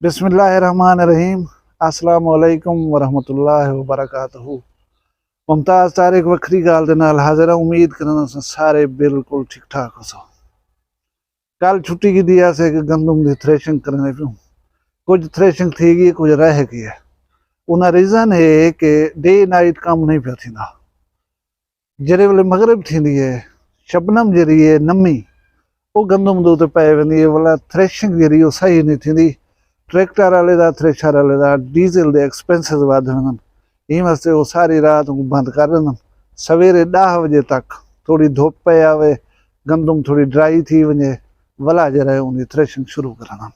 बिस्मिल्लाहिर्रहमानिर्रहीम। अस्सलाम वालेकुम वरहमतुल्लाहि वबरकातुहू। मुमताज़ तारिक वक्री गाल दे नाल हाज़िर हां। उम्मीद करना सारे बिल्कुल ठीक ठाक हो। कल छुट्टी की दिया से कि गंदम की थ्रेशिंग करने पियूं। कुछ थ्रेशिंग थी गई, कुछ रह गई है। उन रीज़न है कि डे नाइट कम नहीं पिया थींदा। जरे वेले मगरिब थींदी है, शबनम जरी है नमी वो गंदम दे उत्ते पै वेंदी है। वाला थ्रेशिंग जरी सही नहीं थींदी। ट्रैक्टर वाले दा, थ्रेशर वाले दा डीजल दे एक्सपेंसिस वध वेंदन। इन वास्ते वो सारी रात को बंद कर देंदन। सवेरे 10 बजे तक थोड़ी धुप पे आवे, गंदम थोड़ी ड्राई थी वने, वला जरा उनकी थ्रेशिंग शुरू करना।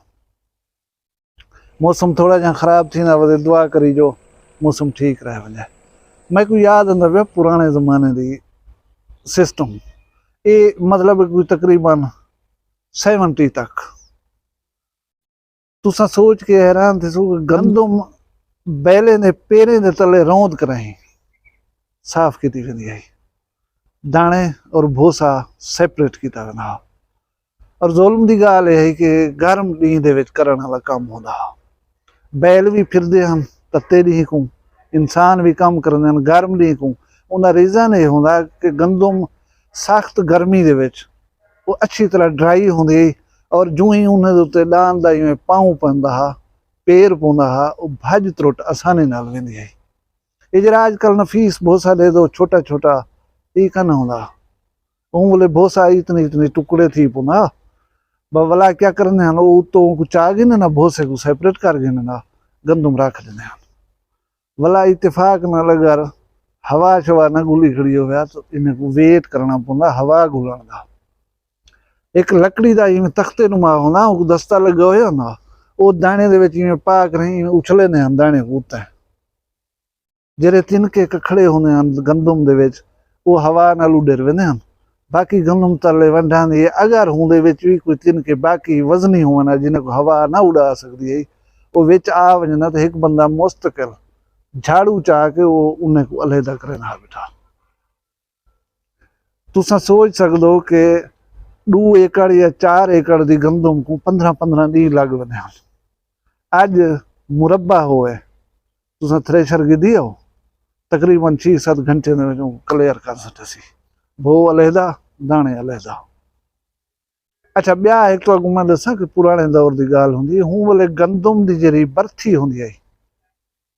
मौसम थोड़ा जहाँ खराब थी ना वजह दुआ करी जो मौसम ठीक रहे वने। मैं को याद आंदा पिया पुराने ज़माने दी सिस्टम। ये मतलब कोई तकरीबन 70 तक तुसा सोच के हैरान थे। गंदम बैले ने पेरे दे तले रौंद कराई साफ की वेंदी है। दाने और भूसा सैपरेट किया वेंदा। और ज़ुल्म दी गाल है कि गर्म ॾींहं दे विच करण वाला कम होंदा। बैल भी फिरदे हन तत्ते ॾींहं को, इंसान भी कम करदे हन गर्म ॾींहं को। उनका रीज़न ये होंदा कि गंदम सख्त गर्मी दे विच वो अच्छी तरह ड्राई होंदी और जूं ही उन्हें उत्ते डांद दा इवें पाऊं पैंदा हा, पेर पौंदा हा, वो भज त्रुट आसानी नाल वेंदी है। ये जरा आजकल नफीस भूसा दे दो छोटा छोटा ये कन होंदा। उन बोले भूसा इतने इतने टुकड़े थी पौंदा। वला क्या करने हन वो तो चा गिने ना भूसे को सेपरेट कर गिने ना गंदम रख देने हन। वला इत्तेफाक नाल अगर हवा शवा ना गुली खड़ी होया तो इन्हें को वेट करना पौंदा हवा गुलण दा। एक लकड़ी दा इवें तख्ते नुमा होंदा, वो दस्ता लगा होया ना, वो दाने दे विच इवें पा के नहीं उछले ने हन दाने को उत्ते। जेरे तिनके कखड़े होने हन गंदम दे विच वो हवा नाल उडर वेंदे हन। बाकी गंदम तले वंढां दी अगर हुंदे विच भी कोई तिनके बाकी वजनी होवन जिन्हें को हवा ना उड़ा सकदी है, वो विच आ वजना तो एक बंदा मुस्तकिल झाड़ू चा के वो उन्हें को अलहदा करे ना बिठा। तुसा सोच सकदो कि 2 एकड़ या 4 एकड़ दी गंदम को 15-15 दी लग वने हन। अज मुरब्बा होए तुसा थ्रेशर गी दियो तकरीबन 6-7 घंटे में क्लियर कर सकते सी। भो अलहदा, दाने अलहदा। अच्छा ब्या एक तो अगू मैं दसा कि पुराने दौर की गाल होंदी हूँ वाले गंदम की जरी बरथी होंदी है,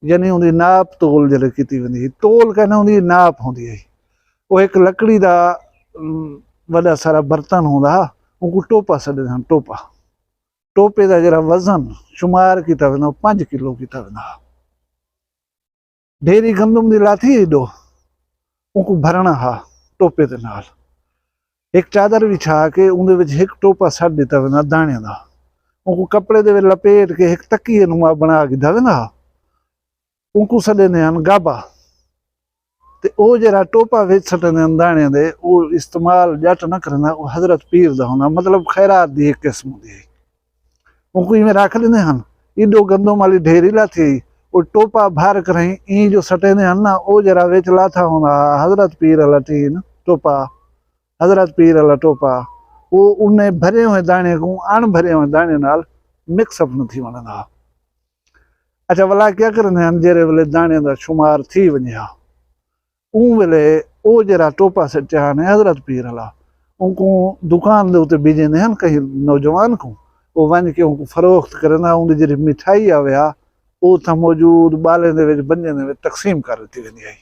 यानी उनकी नाप तोल जरे की वेंदी। तोल कहना उनकी नाप होंदी है। वो एक लकड़ी का वड़ा सारा बर्तन होंदा, उनको टोपा सॾंदा आहिनि। टोपा टोपे का जरा वजन शुमार किया वेंदो 5 किलो किया वेंदा। ढेरी गंदम की लाथी एडो उनको भरना हा टोपे के नाल। एक चादर विछा के उनदे विच एक टोपा सट दिता वेंदा दाने का। उनको कपड़े दे लपेट के एक तकिए नुमा बना दिता वेंदा। उनको सॾंदे आहिनि गाबा। ते ओ जरा टोपा विच सटंदे आहिनि दाने दे, वो इस्तेमाल जट न करंदा, वो हजरत पीर दा होंदा, मतलब खैरात दी एक किस्म होंदी है। उनको इवें रख देंदे हन। एडो गंदम वाली ढेरी लाथी वो टोपा भर कर ई जो सटेंदे हन ना वो जरा विच लाथा होंदा हजरत पीर वाला टीन टोपा। हजरत पीर वाला टोपा वो उन्हें भरे हुए दाने को अण भरे हुए दाने नाल मिक्सअप न थी वणंदा। अच्छा वला क्या करंदे हन जेरे वेले दाने दा शुमार थी वञे उन वेले वो जरा टोपा सटिया हन हजरत पीर वाला उनको दुकान दे उत्ते बीजेंदे हन कहीं नौजवान को। वो वन के उनको फरोख्त करना उनकी जी मिठाई आवे वो था मौजूद बाले दे विच बंजे दे विच तकसीम कर दी वेंदी है।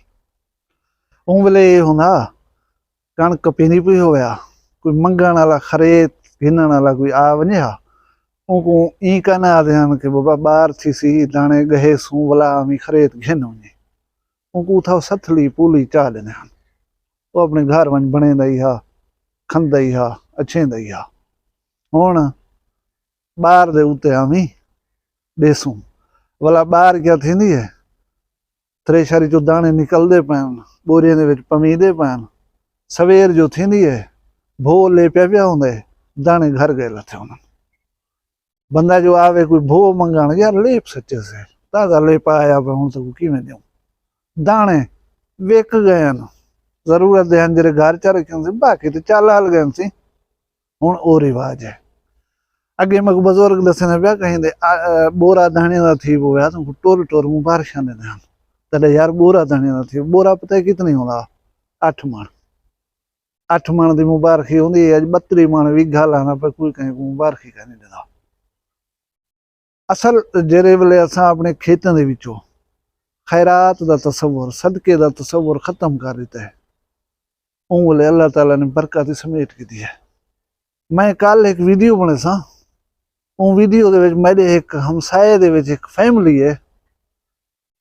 उन वेले ये होंदा कणक पीनी पई होया, कोई मंगण वाला खरीद घिनण वाला कोई आ वने उनको ई कहना आदे हन कि बाबा बार थी सी दाने गहे सूं वला आमी खरीद घिन वने। उनको उठा सथली पूली चा लेने हन। वो अपने घर वन बने दई हा, खंदई हा, अच्छे दई हा। हुण बार दे उत्ते आमी देसूं वला बार क्या थींदी है। थ्रेशर जो दाने निकलते पैन, बोरियां दे विच पमीदे पैन। सवेर जो थींदी है भो ले पिया होंदे, दाने घर गए लथे उन्हनि। बंदा जो आवे कोई भो मंगण, यार लेप सच्चे से ताज़ा लेप आया पे हुण तो किवें ॾियूं। दाने विक गए हन, जरूरत दे हन जेरे घर च रखे सी, बाकी तो चल हल गए सी। हुण ओ रिवाज है। अगे मग बुजुर्ग दसने पिया कहिंदे बोरा दाणे दा थी पोया तो टोर टोर मुबारशां देंदे हन तॾे यार बोरा दाणे दा थी बोरा पता है कितनी होंदा 8 मण 8 मण दी मुबारकी होंदी अज 32 मण विघा लाना पे कोई कहीं को मुबारकी का नहीं देता असल जेरे वेले असां अपने खेतां दे विचों खैरात दा तसव्वुर सदके दा तसव्वुर खत्म कर दिता है उन वेले अल्लाह ताला ने बरकत समेट की दी है। मैं कल एक वीडियो बने सा उन वीडियो दे विच मेरे एक हमसाए दे विच एक फैमिली है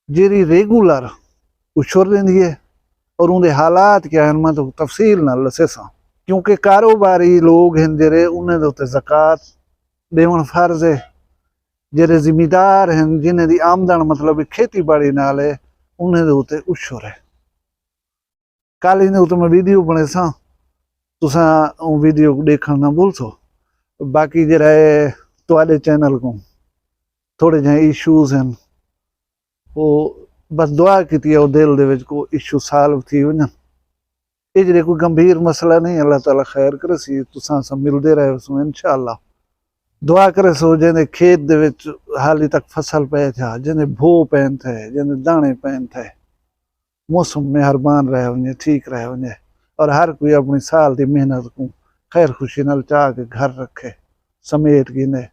जेरी रेगुलर उछुर लेंदी है और उनके हालात क्या हैं मैं तो तफसील नाल दसे सा क्योंकि कारोबारी लोग हैं जेरे उन्हें दे उत्ते ज़कात देवण फर्ज है जेरे जिमीदार हैं जिन्हें दी आमदन मतलब खेती बाड़ी नाल है उन्हें दे उत्ते उछुर है। कल इन्हें उत्ते मैं वीडियो बने सा तुसां उन वीडियो देखण ना भूलसो। बाकी जेरा है तुहाडे चैनल को थोड़े जे इशूज हैं वो बस दुआ की दिल दे विच को इशू सॉल्व थी वजन ये जे कोई गंभीर मसला नहीं अल्लाह ताला खैर करे सी तुसां सब मिलदे रहे सो इंशाअल्लाह दुआ करे सो जेने खेत दे विच हाली तक फसल पे था जेने भो पैन थे जेने दाने पैन थे मौसम मेहरबान रहे वने ठीक रहे वने और हर कोई अपनी साल की मेहनत को खैर खुशी नाल चाह के घर रखे समेट के ने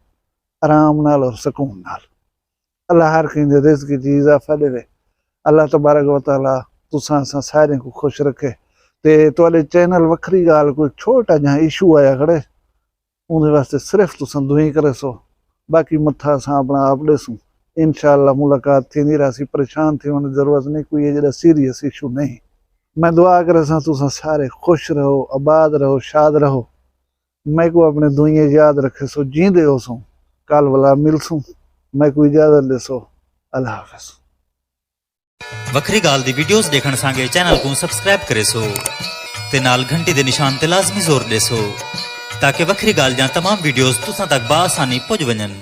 आराम नाल और सुकून नाल अल्लाह हर किंदे रिज़्क़ की इजाफा देवे अल्लाह तबारक व तआला तुसां असां सारे को खुश रखे। ते तुहाडे चैनल वखरी गाल कोई छोटा जहा इशू आया खड़े उनके वास्ते सिर्फ तुसां दुई करे सो बाकी मत्था असां अपना आप ॾेसूं इंशाअल्लाह मुलाकात थींदी रहसी परेशान थी वञण ज़रूरत नहीं कोई जड़ा सीरियस इशू नहीं। मैं दुआ करे सा तुसां सारे खुश रहो आबाद रहो शाद रहो मैं को अपने दुनिया याद रखे सो जींदे हो सो कल वाला मिलसूं मैं को इजाजत देसो अल्लाह हाफिज़। वखरी गाल दी वीडियोस देखण सांगे चैनल को सब्सक्राइब करे सो ते नाल घंटी दे निशान ते लाजमी जोर देसो ताकि वखरी गाल जा तमाम वीडियोस तुसां तक बासानी पहुंच वञन।